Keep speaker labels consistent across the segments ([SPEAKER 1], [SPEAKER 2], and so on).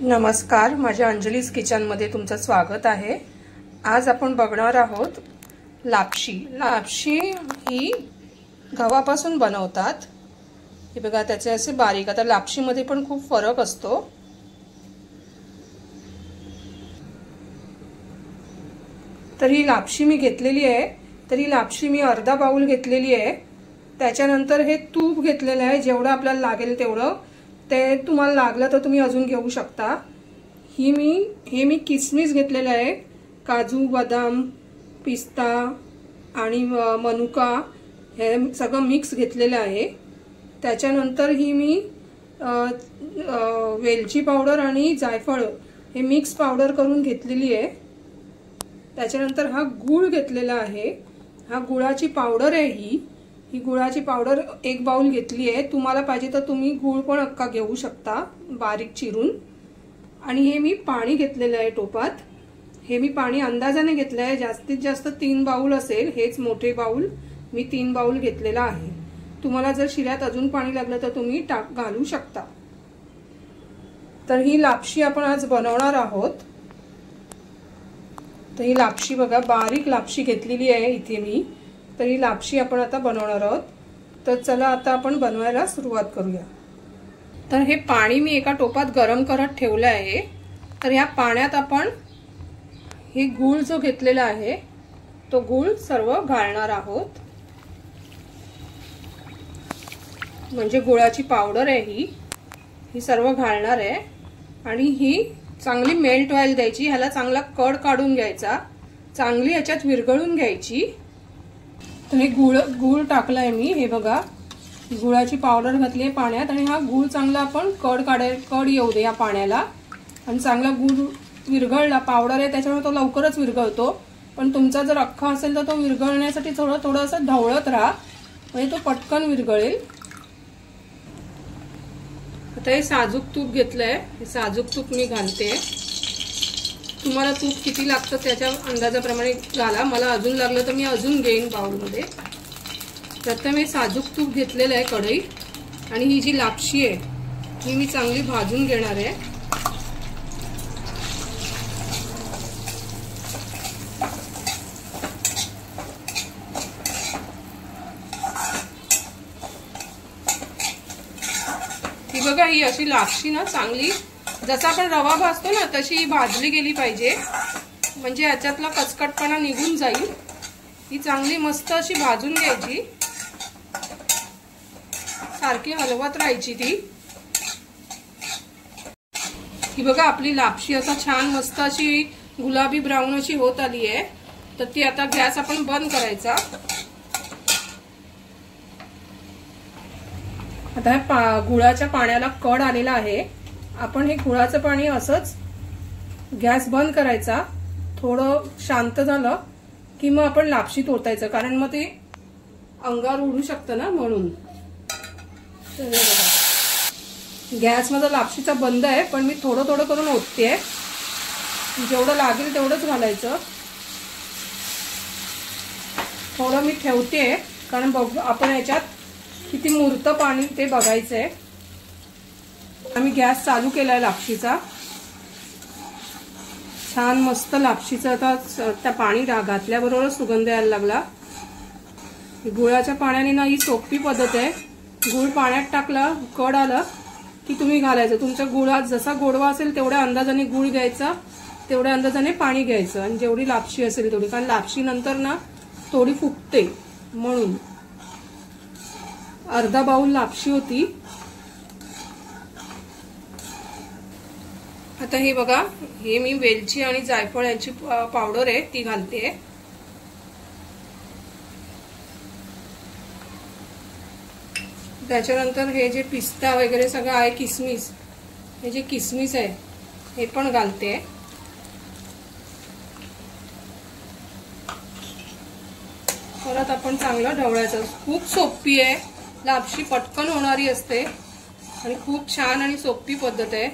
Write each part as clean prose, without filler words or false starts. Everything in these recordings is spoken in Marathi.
[SPEAKER 1] नमस्कार, माझ्या अंजलीज किचनमध्ये तुमचं स्वागत आहे। आज आपण बघणार आहोत लापशी। लापशी ही गव्हापासून बनवतात। हे बघा, त्याचे असे बारीक, आता लापशीमध्ये पण खूप फरक असतो। तर ही लापशी मी घेतलेली आहे। तर ही लापशी मी अर्धा बाउल घेतलेली आहे। त्याच्यानंतर हे तूप घेतलेलं आहे, जेवढं आपल्याला लागेल तेवढं। ते तुम्हाला लागलं तर तुम्ही अजून घेऊ शकता। हे मी किसमिस घेतलेलं आहे, काजू, बदाम, पिस्ता आणि मनुका हे सगळं मिक्स घेतलेलं आहे। त्याच्यानंतर ही मी वेलची पावडर आणि जायफळ हे मिक्स पावडर करून घेतलेली आहे। त्याच्यानंतर हा गूळ घेतलेला आहे, हा गुळाची पावडर आहे। ही गुळाची पावडर 1 बाउल घेतली आहे। तुम्हाला पाहिजे तर तुम्ही गूळ पण अख्खा घेऊ शकता बारीक चिरून। आणि हे मी पाणी घेतलेलं आहे टोपात। हे मी पाणी अंदाजाने घेतलं आहे, जास्तीत जास्त 3 बाउल असेल, हेच मोठे बाउल मी 3 बाउल घेतलेला आहे। तुम्हाला जर शिऱ्यात अजून पाणी लागलं तर तुम्ही घालू शकता। तर ही लापशी आपण आज बनवणार आहोत। तर ही लापशी बघा, बारीक लापशी घेतलेली आहे इथे मी। तर ही लापशी आपण आता बनवणार आहोत। तर चला आता आपण बनवायला सुरुवात करूया। तर हे पाणी मी एका टोपात गरम करत ठेवलं आहे। तर या पाण्यात आपण हे गूळ जो घेतलेला आहे तो गूळ सर्व घालणार आहोत। म्हणजे गुळाची पावडर आहे ही सर्व घालणार आहे। आणि ही चांगली मेल्ट व्हायला द्यायची। ह्याला चांगला कड काढून घ्यायचा, चांगली याच्यात विरघळून घ्यायची। तर हे गूळ टाकलाय मी, हे बघा गुळाची पावडर घातली आहे पाण्यात। आणि हा गूळ चांगला आपण कड येऊ दे या पाण्याला। आणि चांगला गूळ विरघळला, पावडर आहे त्याच्यामुळे तो लवकरच विरघळतो। पण तुमचा जर अख्खा असेल तर तो विरघळण्यासाठी थोडं असं ढवळत राहा, म्हणजे तो पटकन विरघळेल। आता हे साजूक तूप घेतलंय, हे साजूक तूप मी घालते। तुम्हाला तूप किती लागतं त्याच्या अंदाजाप्रमाणे घाला। मला अजून लागलं तर मी अजून घेईन बाउलमध्ये। प्रथम हे साजूक तूप घेतलेलं आहे कढईत। आणि ही जी लापशी आहे ही मी चांगली भाजून घेणार आहे। ही बघा, ही अशी लापशी ना चांगली, जसा आपण रवा भाजतो ना तशी ही भाजली गेली पाहिजे, म्हणजे याच्यातला कचकटपणा निघून जाईल। ही चांगली मस्त अशी भाजून घ्यायची, सारखी हलवत राहायची ती। ही बघा, आपली लापशी आता छान मस्त अशी गुलाबी ब्राऊन अशी होत आली आहे। तर ती आता गॅस आपण बंद करायचा। आता गुळाच्या पाण्याला कड आलेला आहे। आपण हे गुळाचं पाणी असंच गॅस बंद करायचा। थोडं शांत झालं की मग आपण लापशी ओतायचं, कारण मग ते अंगावर उडू शकतं ना, म्हणून। गॅस माझा लापशीचा बंद आहे, पण मी थोडं करून ओतते। जेवढं लागेल तेवढंच घालायचं। थोडं मी ठेवते, कारण आपण याच्यात किती मुरतं पाणी ते बघायचंय। आम्ही गॅस चालू केलाय लापशीचा। छान मस्त लापशीचा आता त्या पाणी घातल्याबरोबर सुगंध यायला लागला। गुळाच्या पाण्याने ना ही सोपी पद्धत आहे। गुळ पाण्यात टाकला, कड आलं की तुम्ही घालायचं। तुमच्या गुळात जसा गोडवा असेल तेवढ्या अंदाजाने गुळ घ्यायचा, तेवढ्या अंदाजाने पाणी घ्यायचं। आणि जेवढी लापशी असेल तेवढी, कारण लापशी नंतर ना थोडी फुगते, म्हणून। अर्धा बाउल लापशी होती। आता हे बघा, हे मी वेलची आणि जायफळ यांची पावडर आहे ती घालते। त्याच्यानंतर हे जे पिस्ता वगैरे सगळं आहे, किसमिस, हे जे किसमिस आहे हे पण घालते। परत आपण चांगलं ढवळायचं। खूप सोपी आहे लापशी, पटकन होणारी असते आणि खूप छान आणि सोपी पद्धत आहे।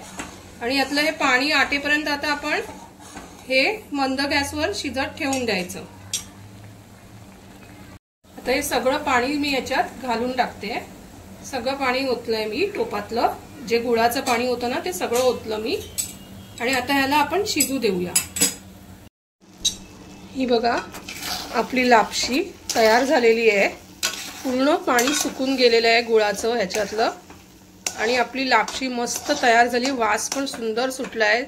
[SPEAKER 1] आणि यातलं हे पाणी आटेपर्यंत आता आपण हे मंद गॅसवर शिजत ठेवून द्यायचं। आता हे सगळं पाणी मी याच्यात घालून टाकते। सगळं पाणी ओतलंय मी टोपातलं, जे गुळाचं पाणी होतं ना ते सगळं ओतलं मी। आणि आता ह्याला आपण शिजू देऊया। ही बघा आपली लापशी तयार झालेली आहे। पूर्ण पाणी सुकून गेलेलं आहे गुळाचं ह्याच्यातलं आणि आपली लापशी मस्त तयार झाली। वास पण सुंदर सुटलाय,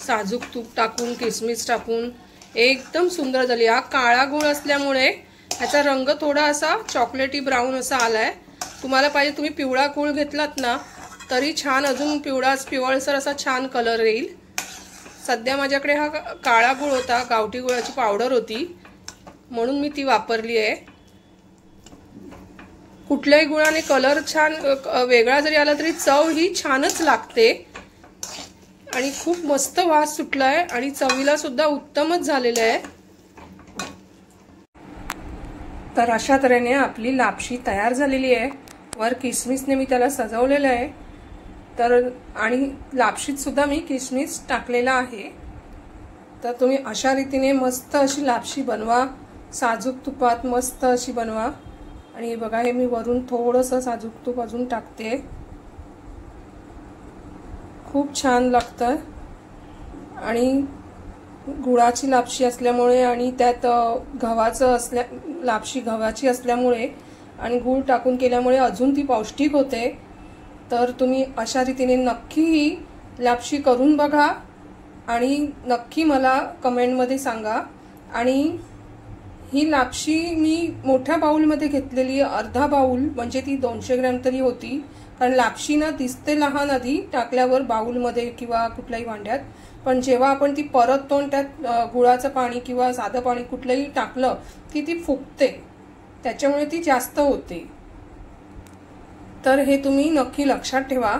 [SPEAKER 1] साजूक तूप टाकून किसमिस टाकून एकदम सुंदर झाली। हा काळा गुळ असल्यामुळे ह्याचा रंग थोडा असा चॉकलेटी ब्राऊन असा आलाय। तुम्हाला पाहिजे तुम्ही पिवळा गुळ घेतलात ना तरी छान अजून पिवळसर असा छान कलर येईल। सध्या माझ्याकडे हा काळा गुळ होता, गावठी गुळाची पावडर होती म्हणून मी ती वापरली आहे। कुठल्याही गुळाने कलर छान वेगळा जरी आला तरी चव ही छानच लागते आणि खूप मस्त वास सुटलाय आणि चवीला सुद्धा उत्तमच झालेलं आहे। तर अशा तऱ्हेने आपली लापशी तयार झालेली आहे। वर किसमिसने मी त्याला सजवलेलं आहे, तर आणि लापशीत सुद्धा मी किसमिस टाकलेला आहे। तर तुम्ही अशा रीतीने मस्त अशी लापशी बनवा, साजूक तुपात मस्त अशी बनवा। आणि बघा हे मी वरून थोडंसं साजूक तूप अजून टाकते, खूप छान लागतं। आणि गुळाची लापशी असल्यामुळे आणि त्यात लापशी गव्हाची असल्यामुळे आणि गूळ टाकून केल्यामुळे अजून ती पौष्टिक होते। तर तुम्ही अशा रीतीने नक्की ही लापशी करून बघा आणि नक्की मला कमेंटमध्ये सांगा। आणि ही लापशी मी मोठ्या बाउलमध्ये घेतलेली, अर्धा बाउल म्हणजे ती 200 ग्रॅम तरी होती, कारण लापशी ना दिसते लहान आधी टाकल्यावर बाउलमध्ये किंवा कुठल्याही भांड्यात, पण जेव्हा आपण ती परततो त्यात गुळाचं पाणी किंवा साधं पाणी कुठलंही टाकलं की ती फुगते, त्याच्यामुळे ती जास्त होते। तर हे तुम्ही नक्की लक्षात ठेवा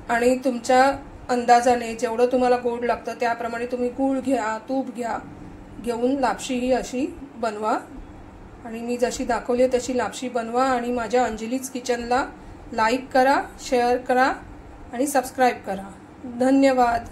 [SPEAKER 1] आणि तुमच्या अंदाजाने जेवढं तुम्हाला गोड लागतं त्याप्रमाणे तुम्ही गूळ घ्या, तूप घ्या, घेऊन लापशी ही अशी बनवा। आणि मी जशी दाखवली तशी लापशी बनवा आणि माझ्या अंजलीज किचनला लाईक करा, शेअर करा आणि सबस्क्राईब करा। धन्यवाद।